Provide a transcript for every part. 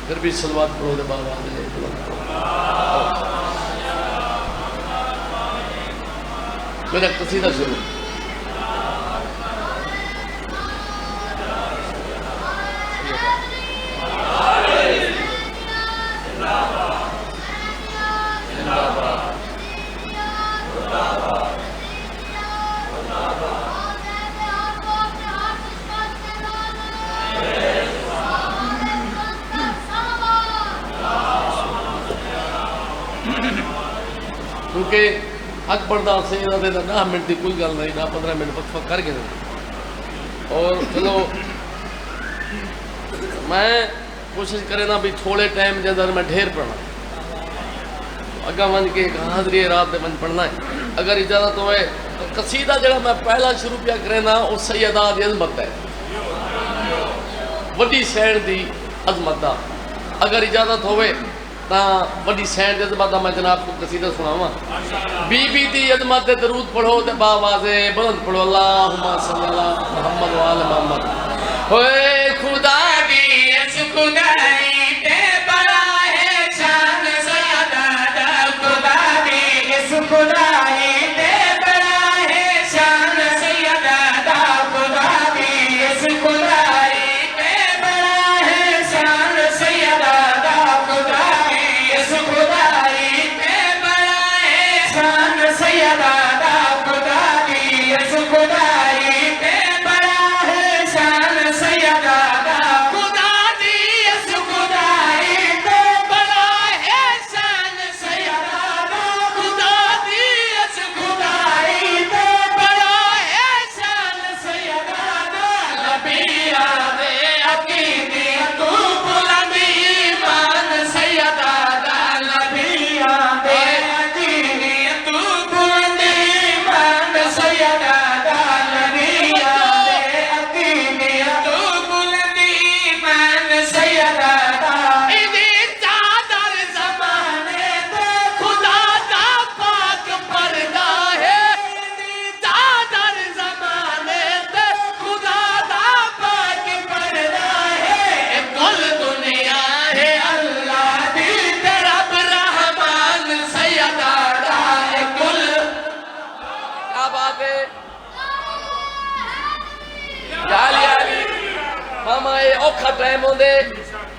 پھر بھی صلوات پڑھو دے بابا دے میرا قصیدہ شروع کیونکہ حق پڑھتا سیدہ دے دا 9 منٹ دی کوئی گل نہیں، 15 منٹ وقفہ کر کے دیں اور چلو میں کوشش کرے نا بھی تھوڑے ٹائم دے اندر میں ڈھیر پڑھنا اگاں ون کے حاضری رات دے من پڑھنا ہے اگر اجازت ہوئے تو قصیدہ جڑا میں پہلا شروع پیا کرے نا وہ سیدہ دی عظمت ہے وڈی سین دی عظمت دا اگر اجازت ہوئے تا وڈی سین دی عظمت دا میں جناب کو قصیدہ سناواں بی بی دی عظمت دے درود پڑھو تے باوازے بلند پڑھو اللہم صلی اللہ محمد و آل محمد ہوئے خدا دی اس خدائی تے بڑا ہے شان سیدہ دا خدا دی اس خدائی تے بڑا ہے شان سیدہ دا خدا دی اس خدائی تے بڑا ہے شان سیدہ دا خدا دی اس خدائی تے بڑا ہے شان سیدہ دا خدا دی اس خدائی تے بڑا ہے شان سیدہ دا خدا دی اس خدائی تے بڑا ہے شان سیدہ دا خدا دی اس خدائی تے بڑا ہے شان سیدہ دا نبیہ دے عقیدے تو بلندی ایمان سیدہ دا نبیہ دے عقیدے تو بلندی ایمان سیدہ دا نبیہ دے عقیدے تو بلندی ایمان سیدہ دا ایدی چادر زمانے تے خدا دا پاک پردہ ہے ایدی چادر زمانے تے خدا دا پاک پردہ ہے اے کل دنیا ہے اللہ دی تے رب رحمان سیدہ دا اے کل کیا بات ہے جالی آلی ماما یہ اوکھا ٹائم ہوں دے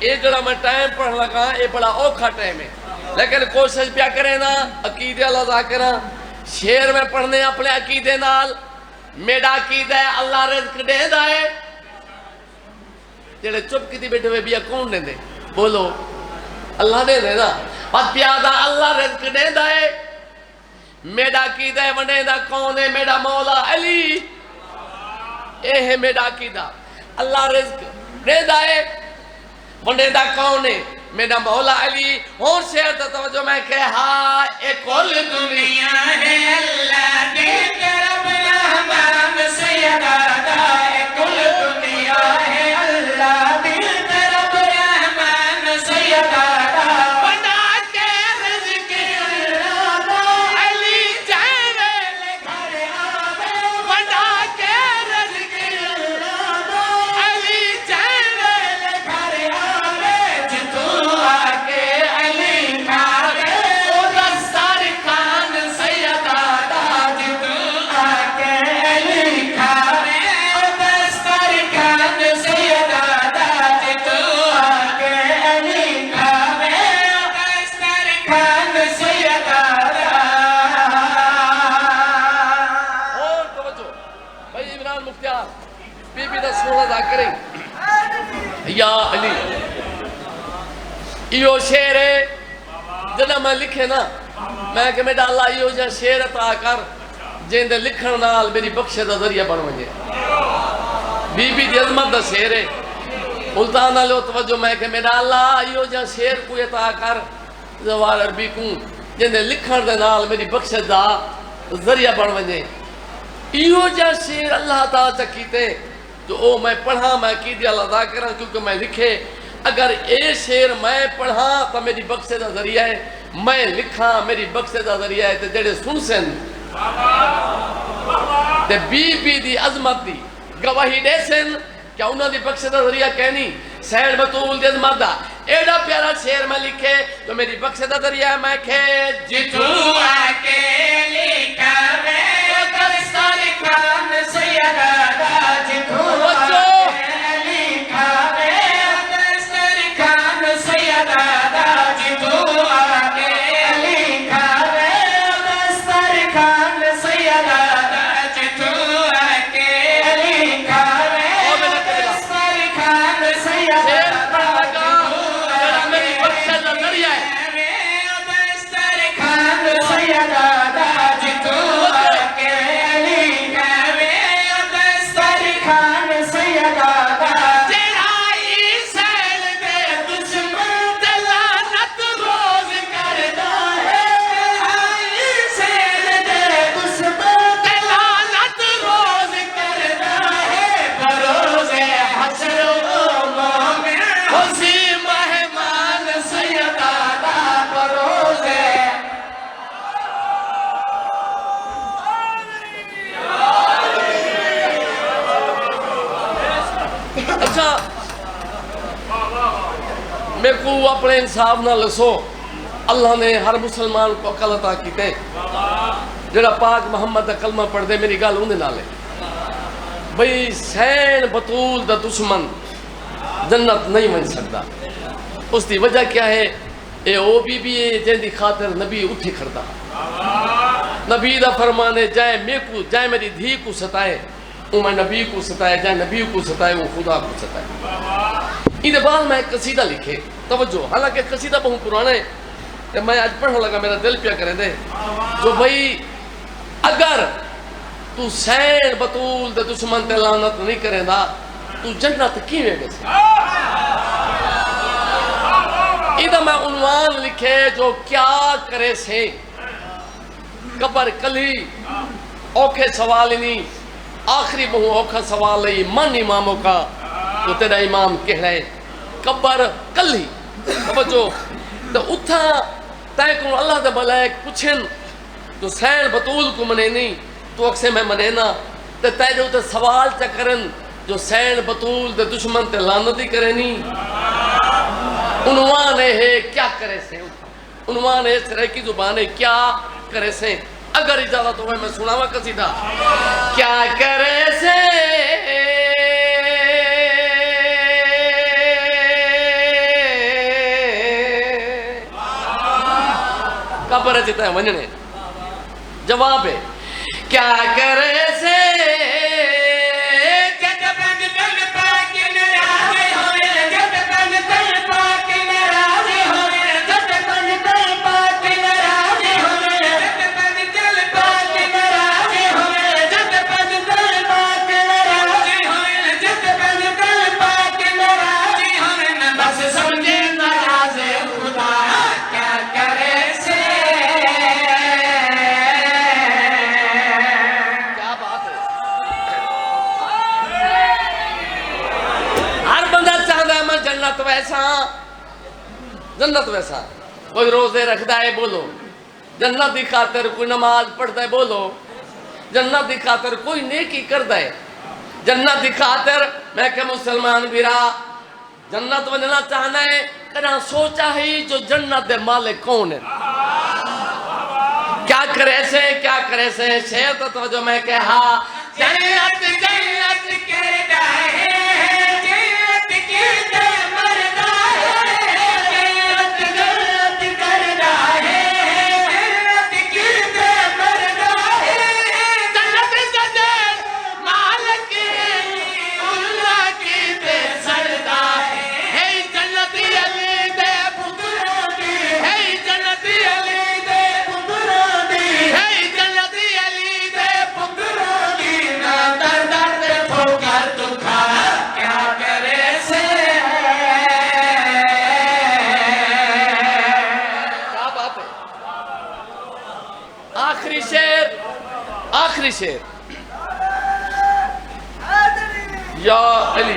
یہ جڑا میں ٹائم پڑھ لگا یہ بڑا اوکھا ٹائم ہے لیکن کوشش پیا کریں نا عقیدے اللہ ذاکرہ شیر میں پڑھنے اپنے عقیدے نال میڈا عقیدہ ہے اللہ رزق دے دائے جڑے چپ کی تھی بیٹھے ہوئے بیا کون دے دے بولو اللہ دے دے نا پت پیادہ اللہ رزق دے دائے میڈا عقیدہ ہے ونڈے دا کون ہے میڈا مولا علی اے ہے میڈا عقیدہ اللہ رزق دے دائے ونڈے دا کون ہے میڈا مولا علی اور شہر تا توجہ میں کہا اے کل دنیا ہے اللہ دے رب رحمان سیدہ دا اے کل دنیا ہے اللہ دے رب رحمان سیدہ دا بنا کے رزق اللہ دا علی جائے گھر آوے بنا کے رزق اللہ دا علی جائے گھر آوے جتو آکے علی کھاوے او دستار خان سیدہ دا جتو آکے علی کھاوے او دستار خان سیدہ دا جتو آکے علی کھاوے او دستار خان سیدہ دا اور توجہ بھائی عمران مختار بی بی دا سوڑا دا کریں یا علی ایو شیر ہے جنہا میں لکھے نا میں کہ میڈا اللہ ایو جا شیر عطا کر جن دے لکھن نال میری بخشے دا ذریعہ بن ونجے بی بی دی عظمت دا شیر ہے ملتانہ لو توجہ میں کہ میڈا اللہ ایو جا شیر کوئی عطا کر زوار عربی کوں جن دے لکھن دے نال میری بخشے دا ذریعہ بن ونجے ایو جا شیر اللہ تعالیٰ چکیتے تو او میں پڑھا میں کی دیا اللہ دا کرا کیونکہ میں لکھے اگر اے شیر میں پڑھا تو میری بخشے دا ذریعہ ہے میں لکھا میری بخشے دا ذریعہ ہے تے جڑے سن سن تے بی بی دی عظمت دی گواہی دے سن کیا انہوں دی بخشے دا ذریعہ کہنی سین بطول دی عظمت دا ایڈا پیارا شعر میں لکھے تو میری بخش دا دریا میں کھے جتو اکیلی کعبے دسترخوان سیدہ دا جتو اکیلی کعبے دسترخوان سیدہ دا جتو اکیلی کعبے دسترخوان سیدہ دا جتو اکیلی کعبے دسترخوان سیدہ میں کو اپنے انصاف نہ لسو اللہ نے ہر مسلمان کو عقل عطا کیتے جڑا پاک محمد دا کلمہ پڑھ دے میری گل انہیں نالے بھئی سین بطول دا دشمن جنت نہیں بن سکتا اس دی وجہ کیا ہے اے او بی ہے جن دی خاطر نبی اٹھی کھڑتا نبی دا فرمان ہے جائے میری دھی کو ستائے وہ میں نبی کو ستائے جائے نبی کو ستائے وہ خدا کو ستائے یہ بعد میں ایک قصیدہ لکھے توجہ حالانکہ قصیدہ بہت پرانا ہے میں آج پڑھنے لگا میرا دل پیا کرے دے جو بھئی اگر تو سین بطول دے دشمن تے لعنت نہیں کرے دا تو جنت کی میں گئے ادھا میں عنوان لکھے جو کیا کرے سے قبر کلی اوکھے سوال نہیں آخری بہو اوکھا سوال ہے من اماموں کا تو تیرا امام کہہ رہے قبر کلی توجہ تو اتھا تائیں کو اللہ دے ملائک پوچھن تو سین بطول کو منے نہیں تو اکسے میں منے نا تو تائیں جو سوال چا کرن جو سین بطول دے دشمن تے لعنتی کرے نہیں عنوان ہے کیا کرے سے عنوان ہے سرے کی زبان ہے کیا کرے سے اگر اجازت ہوئے میں سناوا قصیدہ کیا کرے سے قبر جتا ہے ونجنے جواب ہے کیا کرے سے جنت ویسا کوئی روزے رکھتا ہے بولو جنت دی خاطر کوئی نماز پڑھتا ہے بولو جنت دی خاطر کوئی نیکی کرتا ہے جنت دی خاطر میں کہ مسلمان بیرا جنت ونجنا چاہنا ہے کہنا سوچا ہی جو جنت دے مالک کون ہے کیا کرے سے شیر تو توجہ میں کہا جنت جنت کرتا ہے جنت کرتا مردا آخری شیر یا علی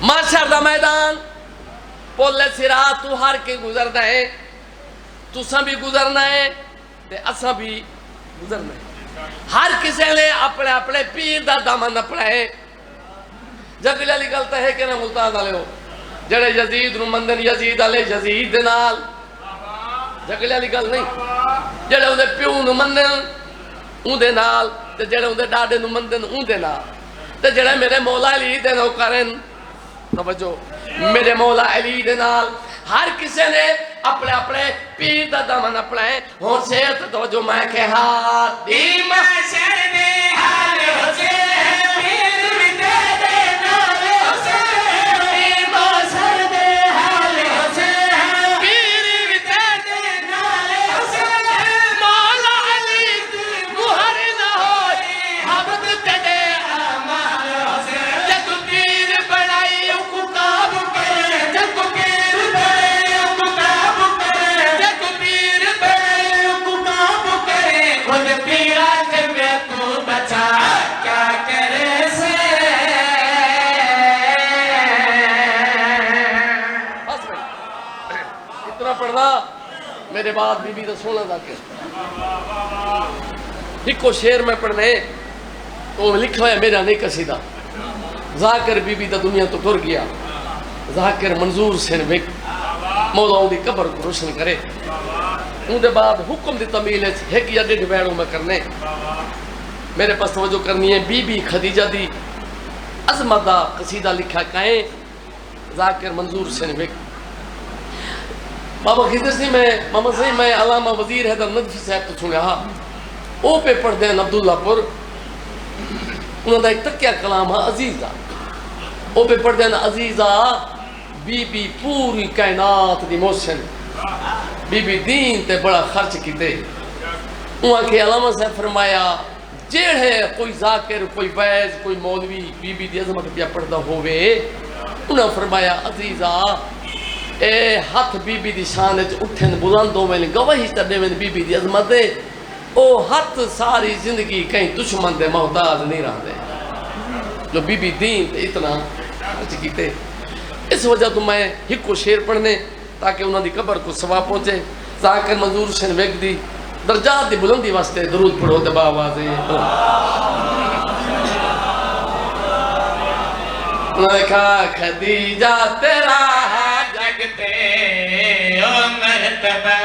معاشر دا میدان پولے سرات تو ہر کے گزرنا ہے تو سا بھی گزرنا ہے تے اسا بھی گزرنا ہے ہر کسے لے اپنے اپنے پیر دا دامن اپنا ہے جگل علی گلتا ہے کہ نہ ملتان آلے ہو جڑے یزید نو مندن یزید علیہ یزید دے نال جھگڑے والی گل نہیں جڑے اون دے پیو نو مندن اون دے نال تے جڑے اون دے ڈاڈے نو مندن اون دے نال تے جڑے میرے مولا علی دے نو کرن توجہ میرے مولا علی دے نال ہر کسی نے اپنے اپنے پیر دا دامن اپنا ہے ہون سے توجہ میں کہ ہاتھ دیم شر دے حال حسین پیر ویتے دے نال حسین دیم شر دے حال حسین پیر ویتے دے نال حسین مولا علی مہر نہ ہوئی حبد تدے امال حسین جگ پیر بڑائی کتاب کرے جگ پیر بڑائی کتاب کرے جگ پیر بڑائی کتاب کرے خود پیرا کے میں تو بچا کیا کرے سے بس بھائی اتنا پڑھنا میرے بعد بی بی دا سونا ذاکر ہکو شیر میں پڑھنے تو لکھا ہے میرا نہیں قصیدہ ذاکر بی بی دا دنیا تو ٹر گیا ذاکر منظور سن وک مولا ان دی قبر کو روشن کرے ان دے بعد حکم دی تمیل ایک یا ڈیڑھ بیڑوں میں کرنے میرے پاس توجہ کرنی ہے بی بی خدیجہ دی عظمت دا قصیدہ لکھا کہیں ذاکر منظور سن وک بابا خضر سی میں محمد صحیح میں علامہ وزیر حیدر ندفی صاحب تو سنیا ہاں او پہ پڑھ دیں عبداللہ پور انہوں نے ایک تکیہ کلام ہے عزیزہ او پہ پڑھ دیں عزیزہ بی بی پوری کائنات دی موشن بی بی دین تے بڑا خرچ کیتے وہاں کے علامہ صاحب فرمایا جیڑے کوئی ذاکر کوئی ویز کوئی مولوی بی بی دی عظمت پیا پڑھدا ہوئے انہوں نے فرمایا عزیزہ اے ہاتھ بی بی دی شان وچ اٹھن بلند ہوویں گواہی چڈے ویں بی بی دی عظمت دے او ہاتھ ساری زندگی کہیں دشمن دے محتاج نہیں رہندے جو بی بی دین تے اتنا خرچ کیتے اس وجہ تو میں ہکو شیر پڑھنے تاکہ انہوں دی قبر کو ثواب پہنچے ذاکر منظور حسین ویگ دی درجات دی بلندی واسطے درود پڑھو تے باوازے انہوں نے کہا خدیجہ تیرا جگتے او مرتبہ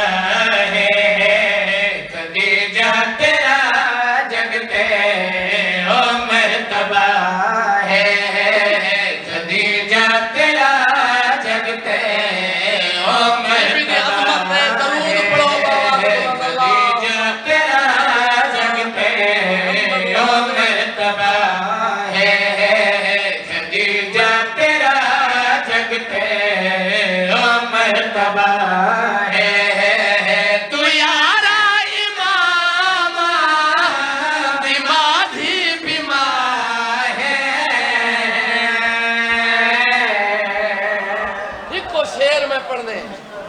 ہے خدیجہ تیرا جگتے او مرتبہ ہے خدیجہ تیرا جگتے او مرتبہ ہے خدیجہ تیرا جگتے او مرتبہ ہے خدیجہ تیرا جگتے او مرتبہ ہے تو یارا امام بیمادھی بیمار ہے ہکو شیر میں پڑھنے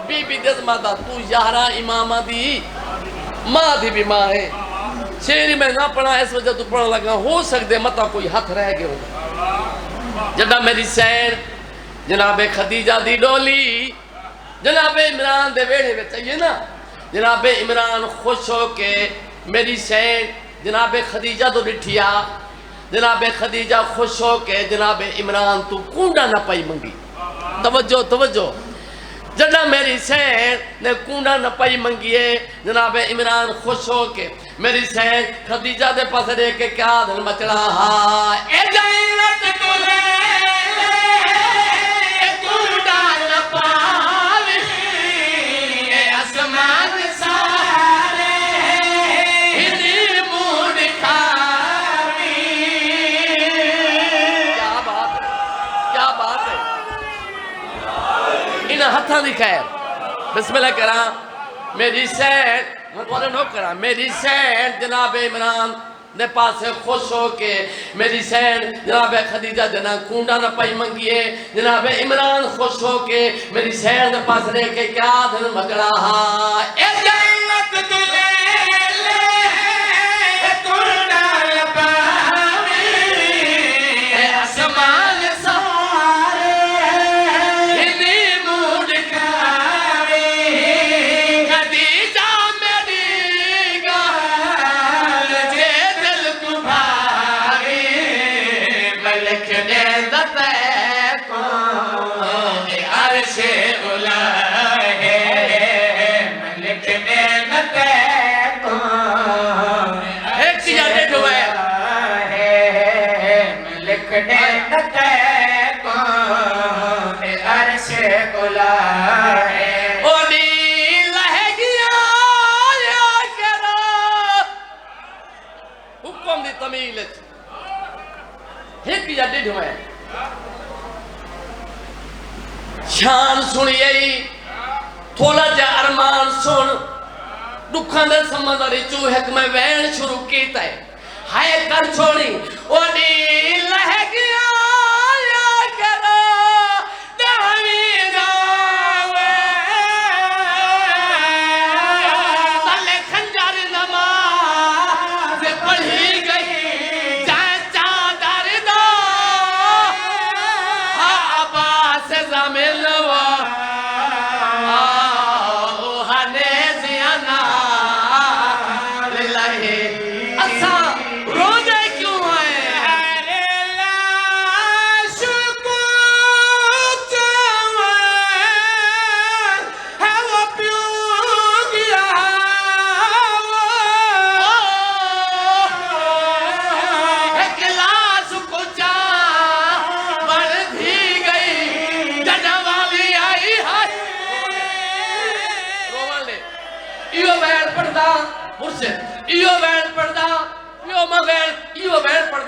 بی بی دزمہ دا تو یارا امامہ دی ماں دی بھی ماں ہے شیری میں نہ پڑھا اس وجہ تو پڑھا لگا ہو سکتے متا کوئی ہاتھ رہ گئے ہوگا جدہ میری سین جناب خدیجہ دی ڈولی جناب عمران دے ویڑے میں چاہیے نا جناب عمران خوش ہو کے میری سین جناب خدیجہ تو ڈٹھیا جناب خدیجہ خوش ہو کے جناب عمران تو کونڈا نہ پائی منگی توجہ توجہ جڑا میری سین نے کونڈا نہ پائی منگیے جناب عمران خوش ہو کے میری سین خدیجہ دے پاس دے کے کیا دل مچڑا ہاں اے جنت تلے اے کونڈا نہ پاوی اے اسمان سارے ہنی موڈ کھاوی کیا بات ہے کیا بات ہے انہاں ہتھاں دی خیر بسم اللہ کرا میری سین مطورے نو کرا میری سین جناب عمران دے پاس خوش ہو کے میری سین جناب خدیجہ جنا کونڈا نہ پائی منگیے جناب عمران خوش ہو کے میری سین دے پاس رہ کے کیا دل مگڑا ہاں اے جنت تلے اے کونڈا نہ پاوی اے اسمان سارے ہنی موڈ کھاوی خدیجہ میری گال جے دل کو بھاوی ملک نے دتے کو اے سے کلائے اونی لہ گیا یا کرا حکم دی تمیل ایک یا ڈیڑھ میں شان سنیئی تھوڑا جا ارمان سن دکھان دے سمندری چوہک میں وین شروع کیتا ہے ہائے کر چھوڑی اونی لہ گیا یا کرا دہوی گاوے تلے کھنجر نماز پڑھی گئی جائے چادر دا عباس زمین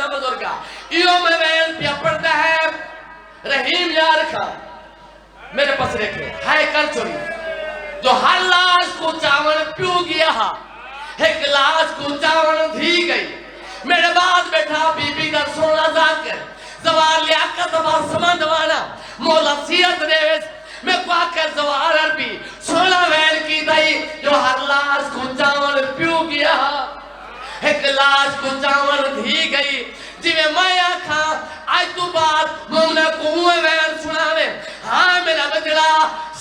بزرگا ایو میں وین پیا پڑھتا ہے رحیم یار خان میرے پاس رکھے ہائے کر چھوڑی جو ہر لاش کو چاون پیو گیا ہا ایک لاش کو چاون دھی گئی میرے بعد بیٹھا بی بی در سونا ذاکر زوار لیاقت و سمند وانا مولا سیرت ریوز میں کو آکر زوار عربی سونا وین کی دائی جو ہر لاش کو چاون پیو گیا ہا ایک لاش کو چاون دھی گئی جیوے مایا کھا آج تو بات مومنہ کو ہوئے وین سناوے ہاں میرا بجڑا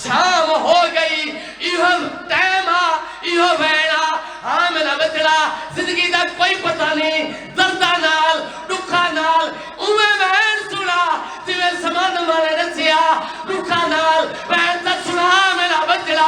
شام ہو گئی ایہو تیمہ ایہو وینا ہاں میرا بجڑا زندگی دا کوئی پتہ نہیں دردہ نال دکھا نال اوے وین سنا جیوے سمان مانے رسیا دکھا نال وین تا سنا میرا بجڑا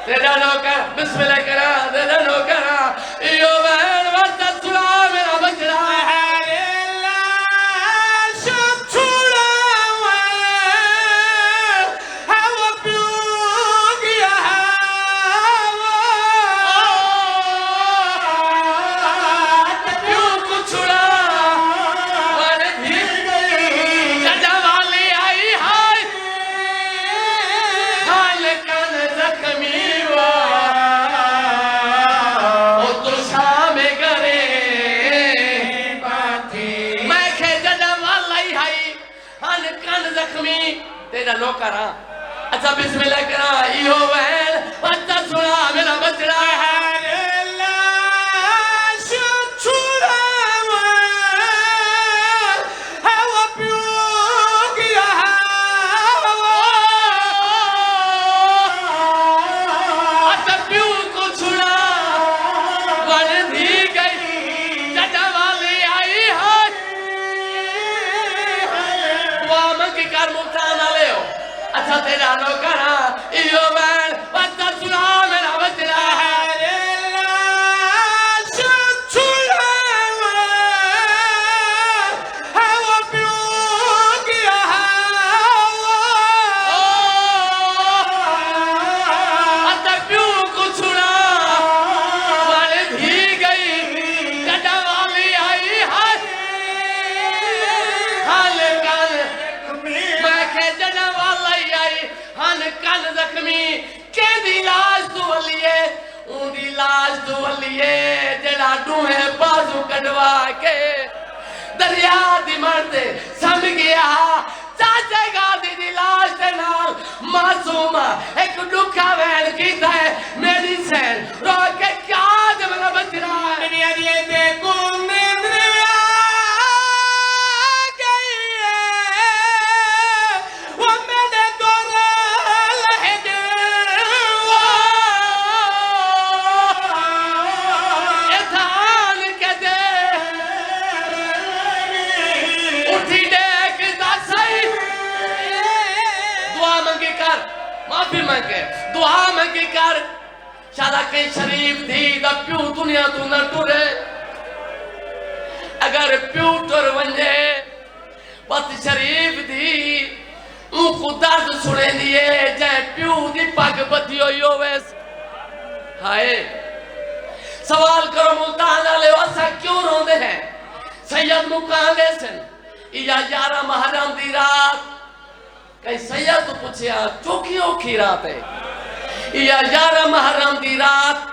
تیرا نوکر بسم اللہ کرا تیرا نوکرا ایو بہن ورطا سنا میرا بچڑا ہے لاش چھوڑا ہے وہ پیو گیا ہے پیو کو چھوڑا ور دھی گئی جڑا والی آئی ہائے حال کن زخمی تیرا نوکر ہاں اچھا بسم اللہ کرا ایہو وین وقتا سنا میرا بچڑا ہے لاش چھوڑا ہے وہ پیو گیا اچھا پیو کو چھوڑا ون دھی گئی جڑا والی آئی ہے وامن کی کار مختانا لے ہو اچھا تیرا نوکرا ایو وین وقتا سنا میرا بچڑا ہے لاش چھوڑا ہے وہ پیو گیا اچھا پیو کو چھوڑا ون دھی گئی جڑا والی آئی ہے حال کن میں کہ جڑا والی آئی ہن کن زخمی کہ دی لاش تو لیے اون دی لاش تو لیے جڑا ڈوہے بازو کڈوا کے دریا دی مرتے سم گیا چاچے گا دی لاش دے نال معصوم ایک ڈکھا وین کیتا ہے میری سین رو کے کیا دے میرا بچڑا ہے میری علیہ دے کون کے دعا میں کی کر شادا کئی شریف دی دا پیو دنیا تو نہ ٹرے اگر پیو ٹر ونجے بات شریف دی ان خدا تو سنے دیئے جائے پیو دی پاک بدی ہوئی ویس ہائے سوال کرو ملتان آلے واسا کیوں رو دے ہیں سید مکان لے سن یا 11 محرم دی رات کئی سید تو پوچھے چوکیوں کی رات ہے یا 11 محرم دی رات